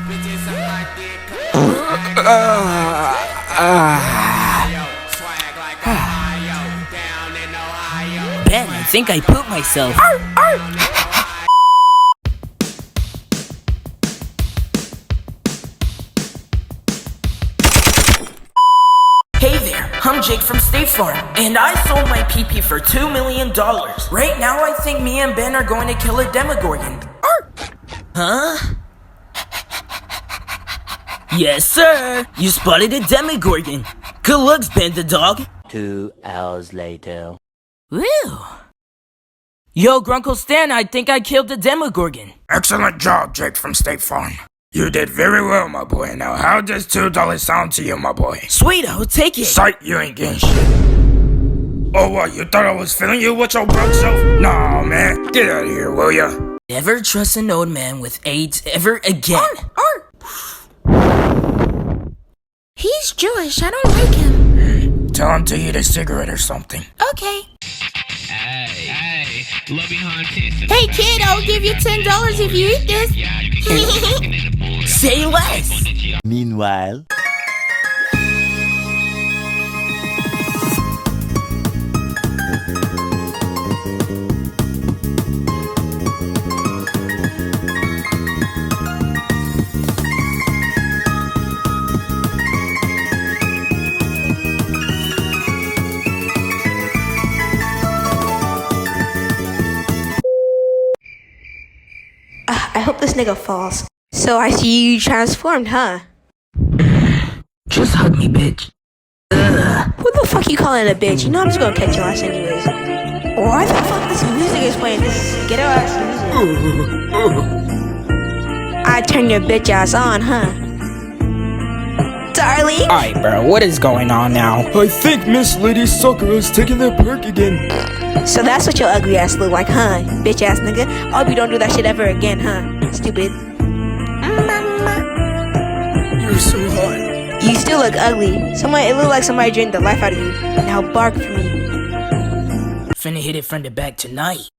Ben, I think I pooped myself. Hey there, I'm Jake from State Farm, and I sold my PP for $2 million. Right now, I think me and Ben are going to kill a Demogorgon. Huh? Yes, sir. You spotted a Demogorgon. Good looks, Ben the dog. 2 hours later. Woo! Yo, Grunkle Stan, I think I killed the Demogorgon. Excellent job, Jake from State Farm. You did very well, my boy. Now, how does $2 sound to you, my boy? Sweet, I'll take it. Sight, you ain't getting shit. Oh, what? You thought I was feeling you with your broke self? Nah, man. Get out of here, will ya? Never trust an old man with AIDS ever again. He's Jewish. I don't like him. Tell him to eat a cigarette or something. Okay. Hey, loving hunters. Hey, kid, I'll give you $10 if you eat this. Say less. Meanwhile. I hope this nigga falls. So I see you transformed, huh? Just hug me, bitch. Who the fuck you calling a bitch? You know I'm just gonna catch your ass anyways. Why the fuck this music is playing? This is ghetto ass music. I turn your bitch ass on, huh? Darling? Alright, bro, what is going on now? I think Miss Lady Sucker is taking their perk again. So that's what your ugly ass look like, huh? Bitch ass nigga. I hope you don't do that shit ever again, huh? Stupid. You're so hot. You still look ugly. It look like somebody drained the life out of you. Now bark for me. Finna hit it from the back tonight.